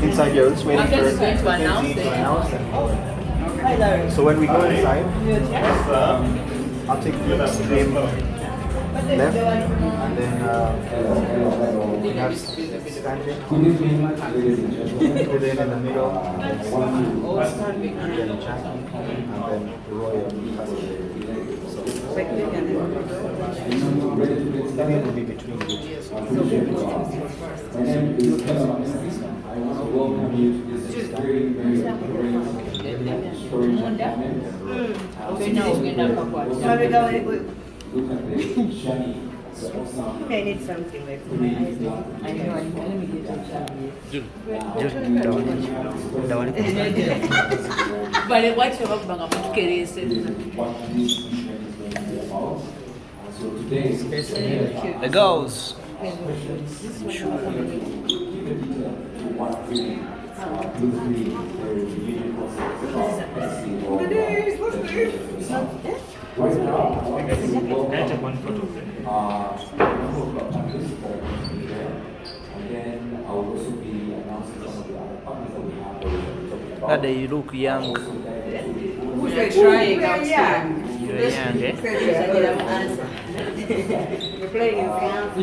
Inside here, just waiting for Lindsay to announce it. So when we go inside, I'll take the extreme left, and then we have standing, within in the middle, and then Jackie, and then Roy and Lilian will be between you. I want to welcome you to this very, very great storytelling moment. Look at the shiny. You may need something like that. I know, let me get But watch your back, I'm curious. So today, The girls. right now, and then I will also be announcing some of the other partners that we have. They look young. Who's trying out here? You're young, eh? You're playing in France.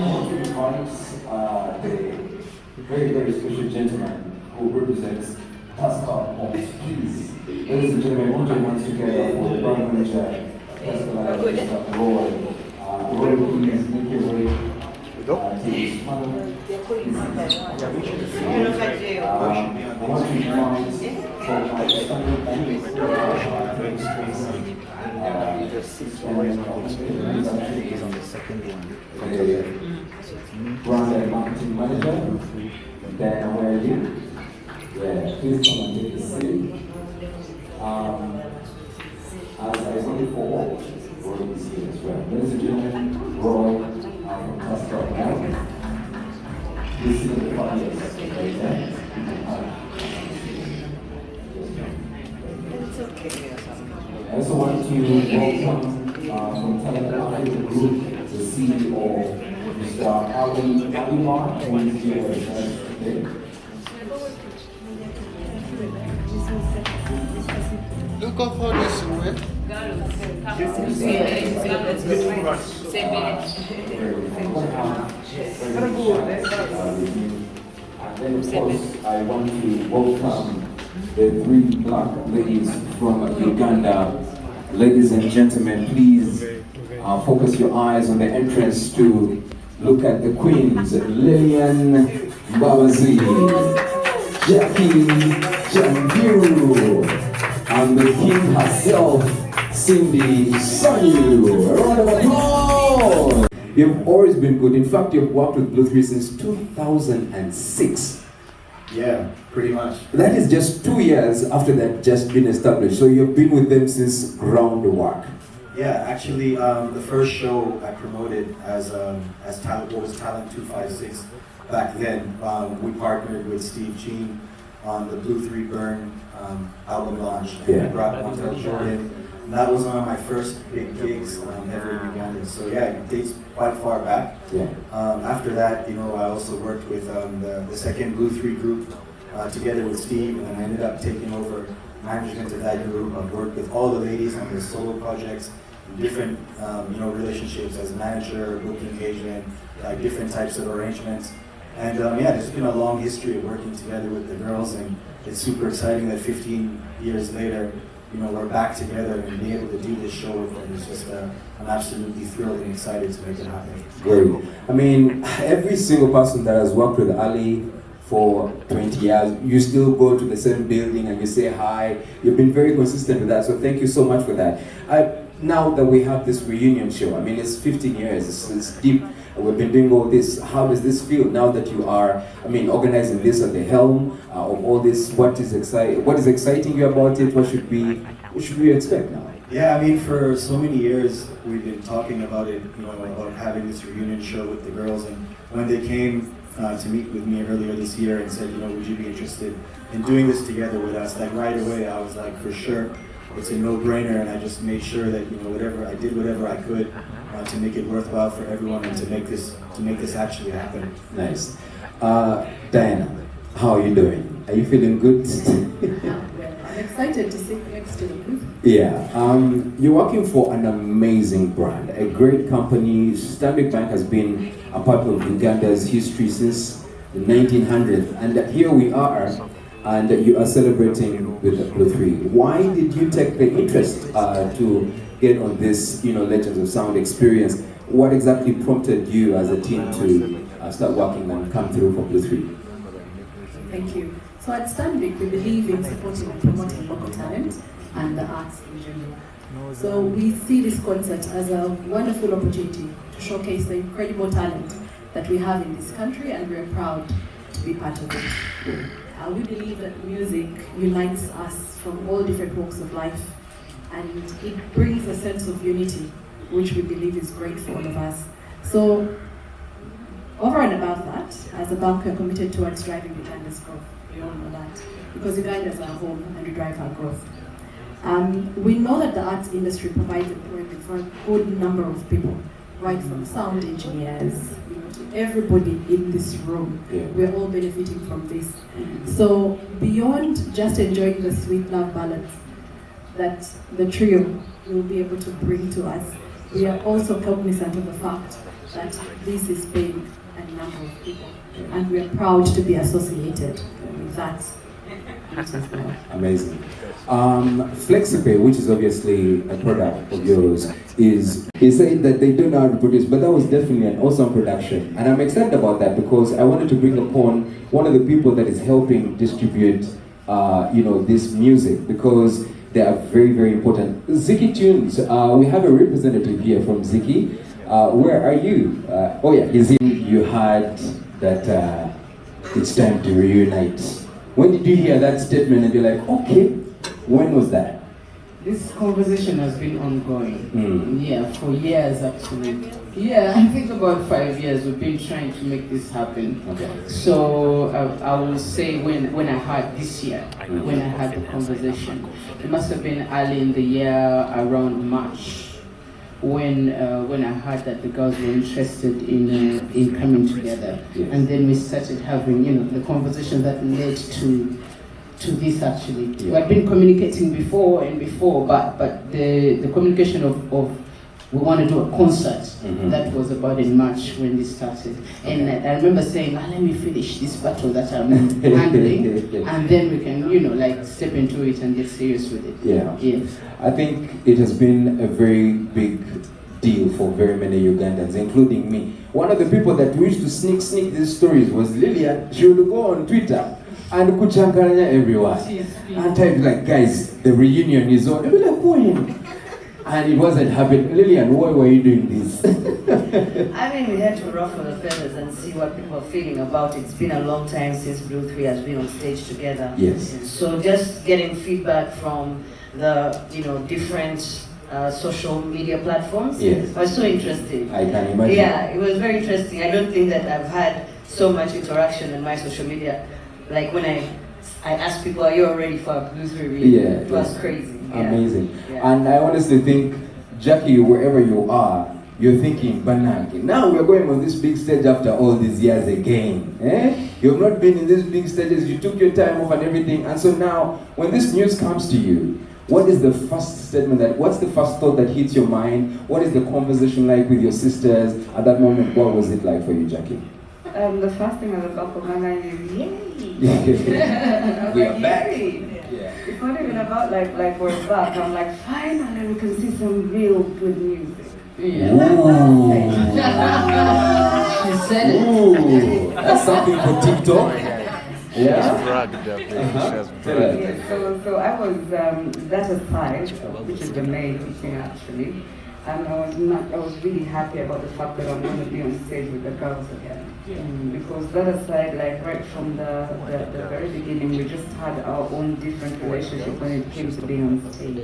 The very, very special gentleman who represents Pascal Homes. Please, ladies and gentlemen, one time once together for the brand manager, Pascal Roy. Roy, please make your way to his mother. You're not at jail. I want to invite for my standing He's on the second one. brand and marketing manager. Then where are you? Yeah, please come and take a seat. As I said before, Roy is here as well. Ladies and gentlemen, Roy from Pascal now. This is the funniest right there. It's okay. I also want to welcome from Telegraph Group the CEO, Mr. Alan Alimar, who is here with us today. Look up for this way. And then, of course, I want to welcome the three black ladies from Uganda. Ladies and gentlemen, please focus your eyes on the entrance to look at the queens, Lilian, Mbabazi, Jackie, Janviru, and the king herself, Cindy Sanyu. A round of applause! You've always been good. In fact, you've worked with Blue 3 since 2006. Yeah, pretty much. That is just 2 years after that just been established. So you've been with them since groundwork. Yeah, actually, the first show I promoted as Talent, what was Talent 256 back then. We partnered with Steve Jean on the Blue 3 Burn album launch, and we brought Montel Jordan. And that was one of my first big gigs ever in Uganda. So yeah, it dates quite far back. Yeah. After that, you know, I also worked with the second Blue 3 group together with Steve, and I ended up taking over management of that group. I've worked with all the ladies on their solo projects, different you know, relationships as manager, booking agent, different types of arrangements. And yeah, there's been a long history of working together with the girls, and it's super exciting that 15 years later, you know, we're back together and being able to do this show with them is just, I'm absolutely thrilled and excited to make it happen. Great. I mean, every single person that has worked with Ali for 20 years, you still go to the same building and you say hi. You've been very consistent with that, so thank you so much for that. Now that we have this reunion show, I mean, it's 15 years, it's deep. We've been doing all this. How does this feel now that you are, I mean, organizing this at the helm of all this? What is exciting you about it? What should we expect now? Yeah, I mean, for so many years we've been talking about it, you know, about having this reunion show with the girls, and when they came to meet with me earlier this year and said, you know, would you be interested in doing this together with us? Like right away, I was like, for sure. it's a no-brainer, and I just made sure that I did whatever I could to make it worthwhile for everyone and to make this actually happen. Nice. Diana, how are you doing? Are you feeling good? I'm excited to sit next to the booth. Yeah, you're working for an amazing brand, a great company. Stanbic Bank has been a part of Uganda's history since the 1900s, and here we are, and you are celebrating with the Blue 3. Why did you take the interest to get on this, Legends of Sound experience? What exactly prompted you as a team to start working and come through for Blue 3? Thank you. So at Stanbic, we believe in supporting and promoting local talent and the arts in general. So we see this concert as a wonderful opportunity to showcase the incredible talent that we have in this country, and we're proud to be part of it. We believe that music unites us from all different walks of life, and it brings a sense of unity, which we believe is great for all of us. So over and above that, as a bank, we are committed towards driving Uganda's growth. We all know that, because Uganda is our home and we drive our growth. We know that the arts industry provides employment for a good number of people, right from sound engineers, to everybody in this room. Yeah. We're all benefiting from this. So beyond just enjoying the sweet love ballads that the trio will be able to bring to us, we are also cognizant of the fact that this is paying a number of people, and we are proud to be associated with that. Amazing. FlexiPay, which is obviously a product of yours, is saying that they don't know how to produce, but that was definitely an awesome production. And I'm excited about that because I wanted to bring upon one of the people that is helping distribute this music, because they are very, very important. Ziki Tunes, we have a representative here from Ziki. Where are you? Oh yeah, he's in. You had that it's time to reunite. When did you hear that statement and you're like, okay, when was that? This conversation has been ongoing. Yeah, for years actually. Yeah, I think about 5 years we've been trying to make this happen. Okay. So I will say when I had this year, when I had the conversation, it must have been early in the year, around March, when I heard that the girls were interested in coming together. Yes. And then we started having the conversation that led to this actually. Yeah. We had been communicating before, but the communication of we want to do a concert, that was about in March when this started. And I remember saying, let me finish this battle that I'm handling, and then we can step into it and get serious with it. Yeah. Yes. I think it has been a very big deal for very many Ugandans, including me. One of the people that used to sneak these stories was Lilian. She would go on Twitter and kuchankaranya everyone. And type like, guys, the reunion is on. They'd be like, when? And it wasn't happening. Lilian, why were you doing this? I mean, we had to ruffle the feathers and see what people are feeling about it. It's been a long time since Blue 3 has been on stage together. Yes. So just getting feedback from the different social media platforms was so interesting. I can imagine. Yeah, it was very interesting. I don't think that I've had so much interaction in my social media. Like when I asked people, are you all ready for a Blue 3 reunion? Yeah, It was crazy. Yeah. Amazing. Yeah. And I honestly think, Jackie, wherever you are, you're thinking, Banaki, now we're going on this big stage after all these years again. You've not been in these big stages, you took your time off and everything, and so now, when this news comes to you, what is the first statement what's the first thought that hits your mind? What is the conversation like with your sisters? At that moment, what was it like for you, Jackie? The first thing I was up on my mind is, yay! We are back. Yeah. It's not even about like we're back. I'm like, finally we can see some real good music. She said it. Ooh, that's something for TikTok. Yeah. Yeah, so I was that aside, which is the main thing actually. And I was really happy about the fact that I'm going to be on stage with the girls again. Because that aside, like right from the very beginning, we just had our own different relationship when it came to being on stage.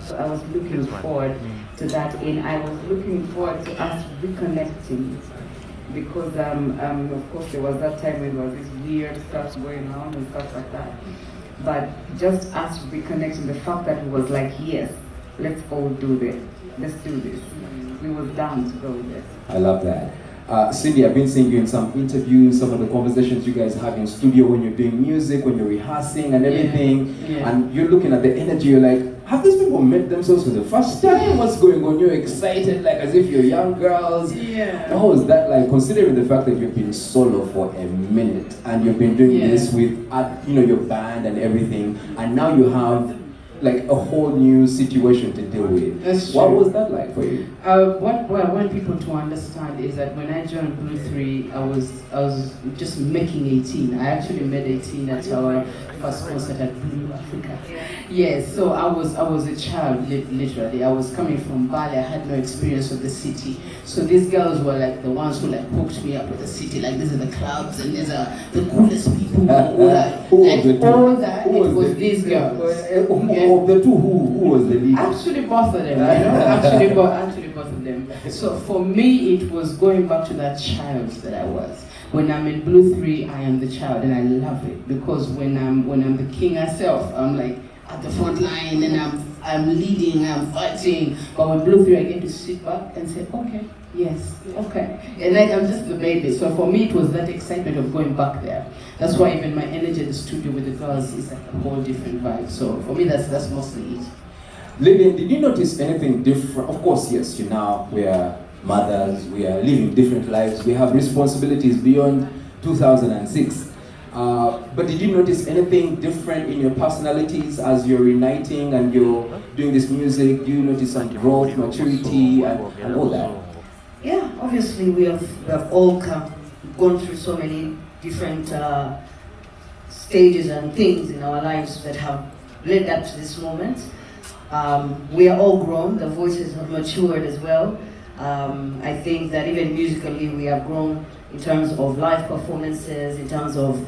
So I was looking forward to that, and I was looking forward to us reconnecting. Because of course there was that time when there was this weird stuff going on and stuff like that. But just us reconnecting, the fact that it was like, yes, let's all do this. Let's do this. We was down to go with it. I love that. Cindy, I've been seeing you in some interviews, some of the conversations you guys have in studio when you're doing music, when you're rehearsing and everything, and you're looking at the energy, you're like, have these people met themselves for the first time? What's going on? You're excited, like as if you're young girls. Yeah. What was that like, considering the fact that you've been solo for a minute and you've been doing this with, your band and everything, and now you have like a whole new situation to deal with. That's true. What was that like for you? What I want people to understand is that when I joined Blue 3, I was just making 18. I actually made 18 at our first concert at Blue Africa. Yes, so I was a child, literally. I was coming from Bali. I had no experience of the city. So these girls were like the ones who like hooked me up with the city. Like, these are the clubs and these are the coolest people. It was these girls. Of the two, who was the leader? Actually, both of them. Actually, both of them. So for me, it was going back to that child that I was. When I'm in Blue 3, I am the child, and I love it because when I'm the king myself, I'm like at the front line and I'm leading, I'm fighting. But with Blue 3, I get to sit back and say, okay, yes, okay, and I'm just the baby. So for me, it was that excitement of going back there. That's why even my energy in the studio with the girls is like a whole different vibe. So for me, that's mostly it. Lilian, did you notice anything different? Of course, yes, we are mothers, we are living different lives, we have responsibilities beyond 2006. But did you notice anything different in your personalities as you're reuniting and you're doing this music? Do you notice some growth, maturity, and all that? Yeah, obviously we have all gone through so many different stages and things in our lives that have led up to this moment. We are all grown, the voices have matured as well. I think that even musically we have grown in terms of live performances, in terms of,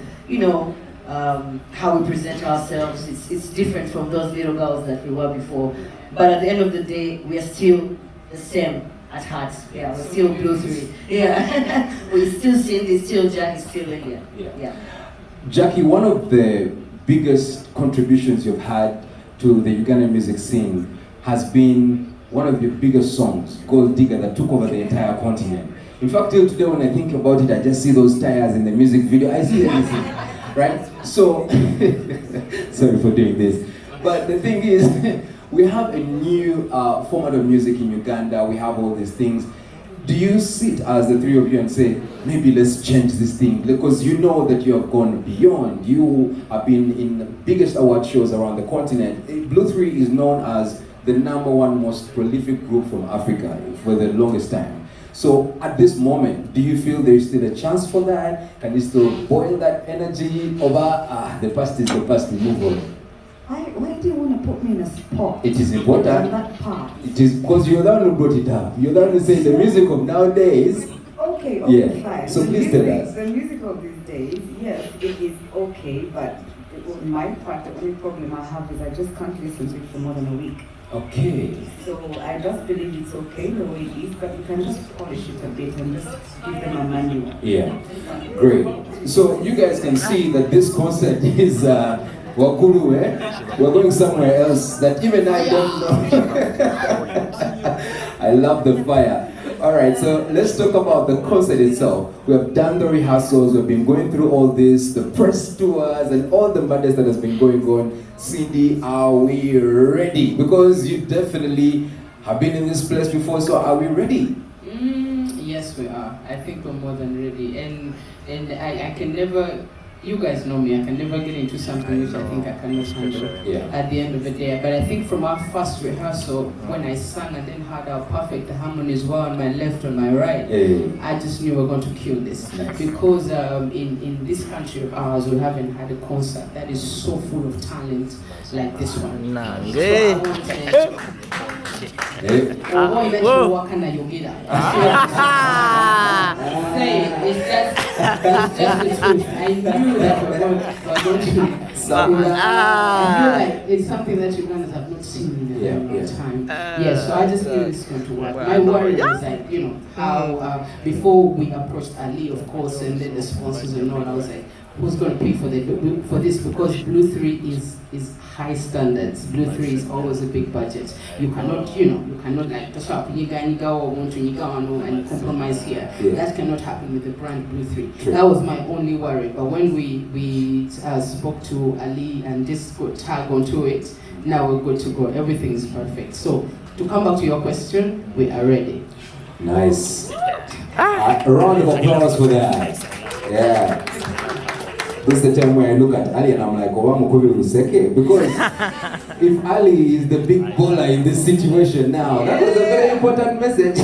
how we present ourselves. It's different from those little girls that we were before. But at the end of the day, we are still the same at heart. Yeah, we're still Blue 3. Yeah, we still Cindy, still Jackie, still Lilian. Yeah. Jackie, one of the biggest contributions you've had to the Ugandan music scene has been one of your biggest songs, Gold Digger, that took over the entire continent. In fact, till today when I think about it, I just see those tires in the music video. I see everything, right? So, sorry for doing this. But the thing is, we have a new format of music in Uganda. We have all these things. Do you sit as the three of you and say, maybe let's change this thing? Because you know that you have gone beyond. You have been in the biggest award shows around the continent. Blue 3 is known as the #1 most prolific group from Africa for the longest time. So at this moment, do you feel there is still a chance for that? Can you still boil that energy over, the past is the past, we move on? Why do you want to put me in a spot? It is important. On that part. It is because you're the one who brought it up. You're the one who said the music of nowadays. Okay, fine. So please tell us. The music of these days, yes, it is okay, but on my part, the only problem I have is I just can't listen to it for more than a week. Okay. So I just believe it's okay the way it is, but you can just polish it a bit and just give them a manual. Yeah, great. So you guys can see that this concert is Wakuru, We're going somewhere else that even I don't know. I love the fire. All right, so let's talk about the concert itself. We have done the rehearsals, we've been going through all this, the press tours and all the madness that has been going on. Cindy, are we ready? Because you definitely have been in this place before, so are we ready? Yes, we are. I think we're more than ready. And I can never, you guys know me, I can never get into something which I think I cannot handle at the end of the day. But I think from our first rehearsal, when I sang and then had our perfect harmonies well on my left, on my right, I just knew we were going to kill this. Nice. Because in this country of ours, we haven't had a concert that is so full of talent like this one. It's just the truth. I knew that we're going to it's something that Ugandans have not seen in a long time. Yes, so I just knew it's going to work. My worry was that, how before we approached Ali, of course, and then the sponsors and all, I was like, who's going to pay for this, because Blue 3 is high standards. Blue 3 is always a big budget. You cannot, you cannot like and compromise here. Yeah. That cannot happen with the brand Blue 3. True. That was my only worry. But when we spoke to Ali and just got tag onto it, now we're good to go. Everything is perfect. So to come back to your question, we are ready. Nice. A round of applause for that. Yeah. This is the time where I look at Ali and I'm like, because if Ali is the big baller in this situation now, that was a very important message.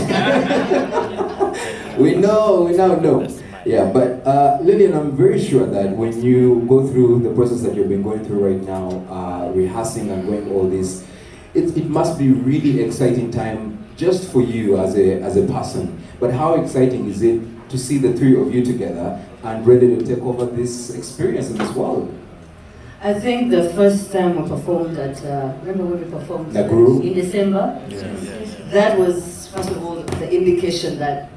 we now know. Yeah, but Lilian, I'm very sure that when you go through the process that you've been going through right now, rehearsing and going all this, it must be really exciting time just for you as a person. But how exciting is it to see the three of you together and ready to take over this experience in this world? I think the first time we performed at, remember when we performed in December? Yes. That was, first of all, the indication that,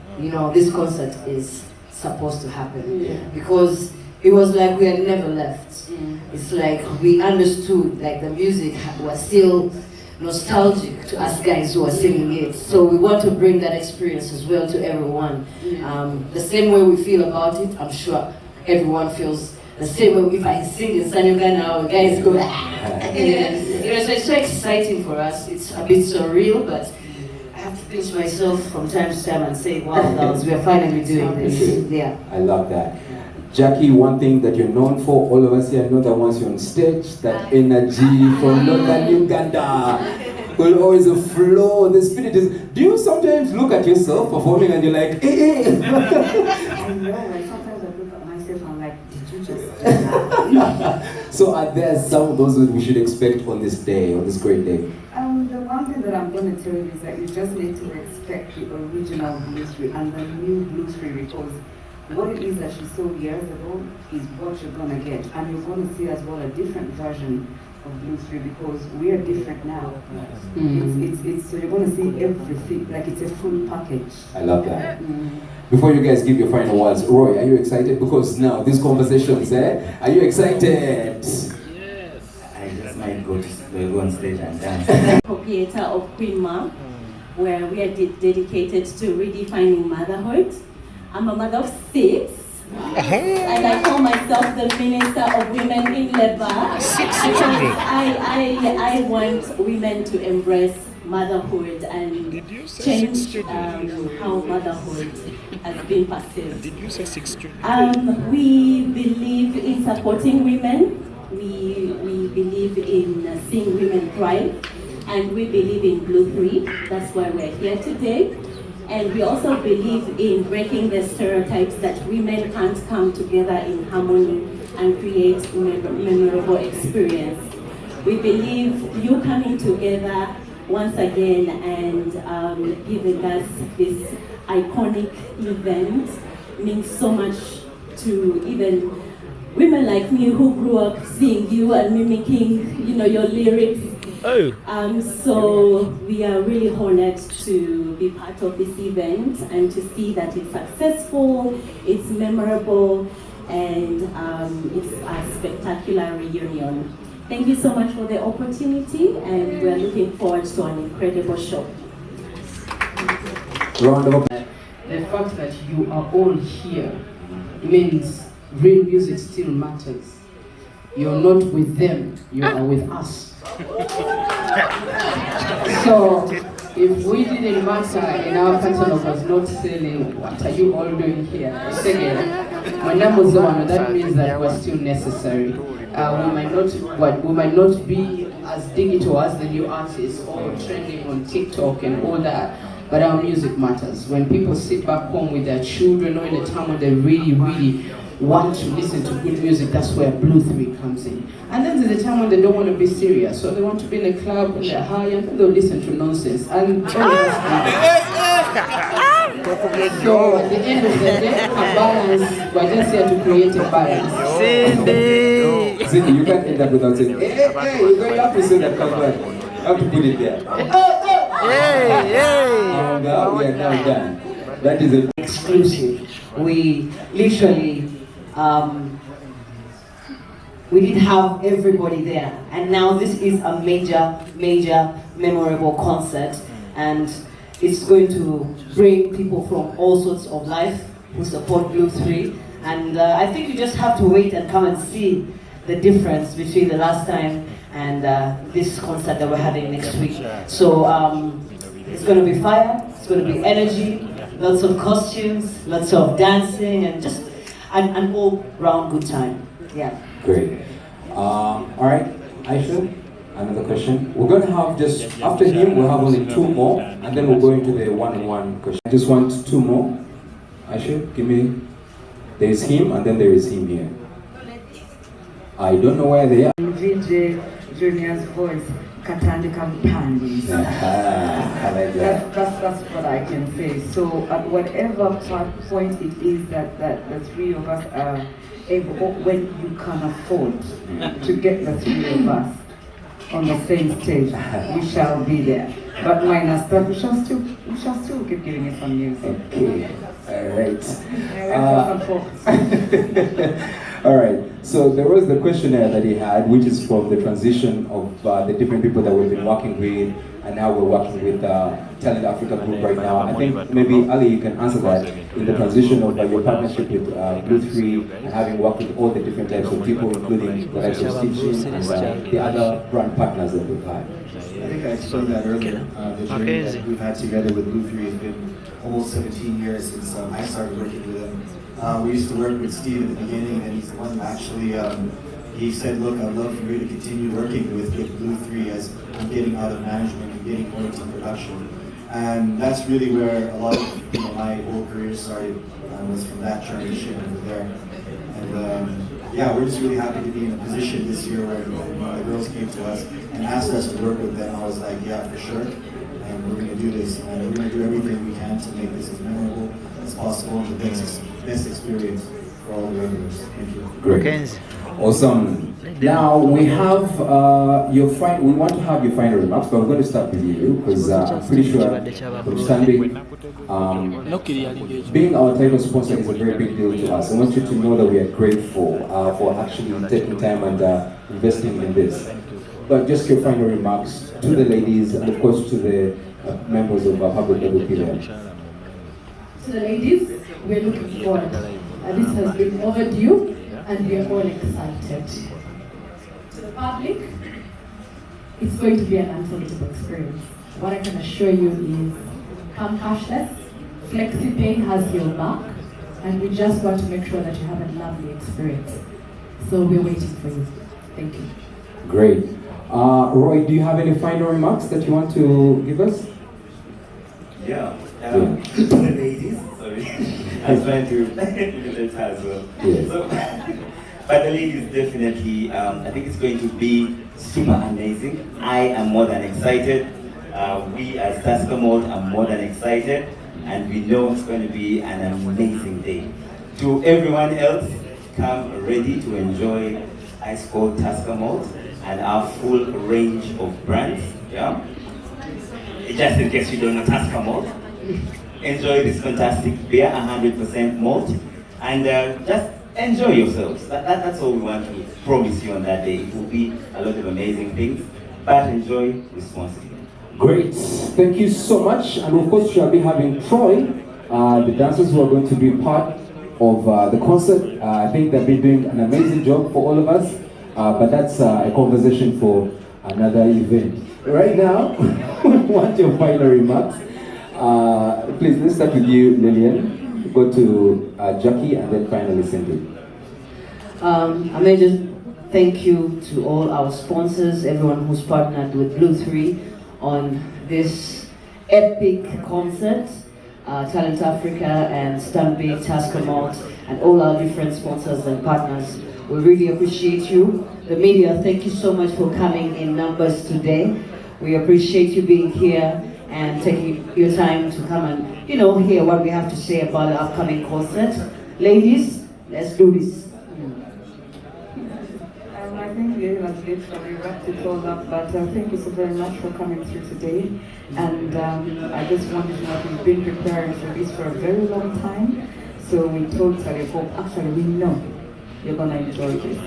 this concert is supposed to happen. Yeah. Because it was like we had never left. It's like we understood, like the music was still nostalgic to us guys who are singing it. So we want to bring that experience as well to everyone. The same way we feel about it, I'm sure everyone feels the same way. If I sing in Sanyuga now, guys go, so it's so exciting for us. It's a bit surreal, but I have to pinch myself from time to time and say, wow, girls, we are finally doing this. Yeah. I love that. Jackie, one thing that you're known for, all of us here know that once you're on stage, that energy from London, Uganda, will always flow. The spirit is. Do you sometimes look at yourself performing and you're like, eh? I know, like sometimes I look at myself and I'm like, did you just do that? So are there some of those that we should expect on this day, on this great day? The one thing that I'm going to tell you is that you just need to expect the original Blues 3 and the new Blues 3, because what it is that she saw years ago is what you're going to get. And you're going to see as well a different version of Blues 3 because we are different now. So you're going to see everything, like it's a full package. I love that. Before you guys give your final words, Roy, are you excited? Because now, these conversations, are you excited? Yes. I just might go on stage and dance. Proprietor of Queen Ma, where we are dedicated to redefining motherhood. I'm a mother of 6, and I call myself the Minister of Women in Leba. I want women to embrace motherhood and change how motherhood has been perceived. Did you say 6 We believe in supporting women. We believe in seeing women thrive, and we believe in Blue 3. That's why we're here today. And we also believe in breaking the stereotypes that women can't come together in harmony and create memorable experience. We believe you coming together once again and giving us this iconic event means so much to even women like me who grew up seeing you and mimicking, your lyrics. So we are really honored to be part of this event and to see that it's successful, it's memorable, and it's a spectacular reunion. Thank you so much for the opportunity, and we're looking forward to an incredible show. Round of applause. The fact that you are all here means real music still matters. You're not with them, you are with us. So, if we didn't matter and our catalog was not selling, what are you all doing here? Second, that means that we're still necessary. We might not be as digital as the new artists or trending on TikTok and all that, but our music matters. When people sit back home with their children or in a time when they really, really want to listen to good music, that's where Blue 3 comes in. And then there's a time when they don't want to be serious, so they want to be in a club and they're high and they'll listen to nonsense. And so at the end of the day, a balance, we're just here to create a balance. Cindy, you can't end up without saying, hey, you have to say that, come on. You have to put it there. And we are now done. That is exclusive. We literally we didn't have everybody there. And now this is a major, memorable concert. And it's going to bring people from all sorts of life who support Blue 3. And I think you just have to wait and come and see the difference between the last time and this concert that we're having next week. So it's going to be fire, it's going to be energy, lots of costumes, lots of dancing, and just an all-round good time. Yeah. Great. All right, Aisha, another question. We're going to have just, after him, we'll have only 2 more, and then we'll go into the one-on-one question. I just want 2 more. Aisha, give me, there's him, and then there is him here. I don't know where they are. VJ Junior's voice, Katandika Pandis. I like that. That's what I can say. So at whatever point it is that the 3 of us are able, when you can afford to get the 3 of us on the same stage, we shall be there. But minus that, we shall still keep giving you some music. Okay. All right. So there was the questionnaire that he had, which is from the transition of the different people that we've been working with, and now we're working with Talent Africa Group right now. I think maybe Ali, you can answer that in the transition of your partnership with Blue 3 and having worked with all the different types of people, including the likes of Stitching and the other brand partners that we've had. I think I explained that earlier. The journey that we've had together with Blue 3 has been almost 17 years since I started working with him. We used to work with Steve at the beginning, and he's the one who actually, he said, look, I'd love for you to continue working with Blue 3 as I'm getting out of management and getting more into production. And that's really where a lot of my whole career started, was from that transition over there. And yeah, we're just really happy to be in a position this year where the girls came to us and asked us to work with them. I was like, yeah, for sure. And we're going to do this. And we're going to do everything we can to make this as memorable as possible and the best experience for all the regulars. Thank you. Great. Awesome. Now we have we want to have your final remarks, but we're going to start with you because I'm pretty sure from standing, being our title sponsor is a very big deal to us. I want you to know that we are grateful for actually taking time and investing in this. But just your final remarks to the ladies and of course to the members of Public WP. To the ladies, we're looking forward. This has been overdue and we are all excited. To the public, it's going to be an unforgettable experience. What I can assure you is come cashless, FlexiPay has your back, and we just want to make sure that you have a lovely experience. So we're waiting for you. Thank you. Great. Roy, do you have any final remarks that you want to give us? Yeah. The ladies, sorry. I was trying to because as well. Yes. So, but the ladies definitely, I think it's going to be super amazing. I am more than excited. We as Tasker Mode are more than excited, and we know it's going to be an amazing day. To everyone else, come ready to enjoy Ice Cold Tasker Mode and our full range of brands. Yeah. Just in case you don't know Tasker Malt, enjoy this fantastic beer, 100% malt, and just enjoy yourselves. That's all we want to promise you on that day. It will be a lot of amazing things, but enjoy responsibly. Great, thank you so much. And of course, we shall be having Troy, the dancers who are going to be part of the concert. I think they've been doing an amazing job for all of us, but that's a conversation for another event. Right now, we want your final remarks. Please, let's start with you, Lilian. Go to Jackie and then finally Cindy. I may just thank you to all our sponsors, everyone who's partnered with Blue 3 on this epic concert. Talent Africa and Stanbic, Tasker Malt, and all our different sponsors and partners. We really appreciate you. The media, thank you so much for coming in numbers today. We appreciate you being here and taking your time to come and, hear what we have to say about the upcoming concert. Ladies, let's do this. I think we have literally wrapped it all up, but thank you so very much for coming through today. And I just wanted to know that we've been preparing for this for a very long time, so we totally hope, actually we know you're going to enjoy this.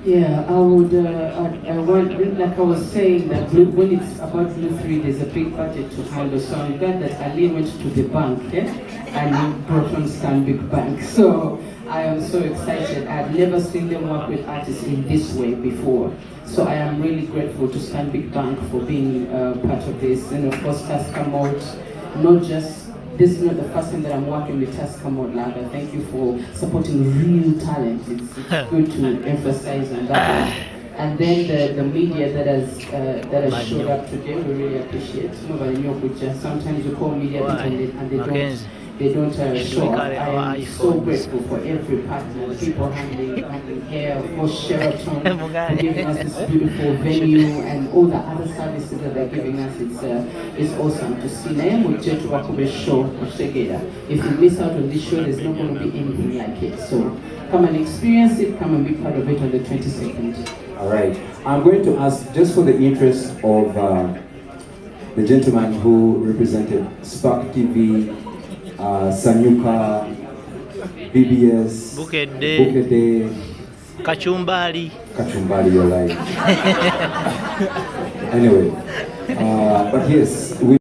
Yeah, I would, I want, like I was saying, that when it's about Blue 3, there's a big budget to handle. So I'm glad that Ali went to the bank, and he brought on Stanbic Bank. So I am so excited. I've never seen them work with artists in this way before. So I am really grateful to Stanbic Bank for being part of this. And of course, Tasker Mode, not just, this is not the first time that I'm working with Tasker Mode Lager. Thank you for supporting real talent. It's good to emphasize on that. And then the media that has showed up today, we really appreciate. Sometimes we call media people and they don't show up. I am so grateful for every partner, the people handling hair, of course Sheraton, for giving us this beautiful venue and all the other services that they're giving us. It's awesome to see. If you miss out on this show, there's not going to be anything like it. So come and experience it, come and be part of it on the 22nd. All right. I'm going to ask, just for the interest of the gentleman who represented Spark TV, Sanyuka, BBS, Bukede, Kachumbari, you're right. Anyway, but yes, we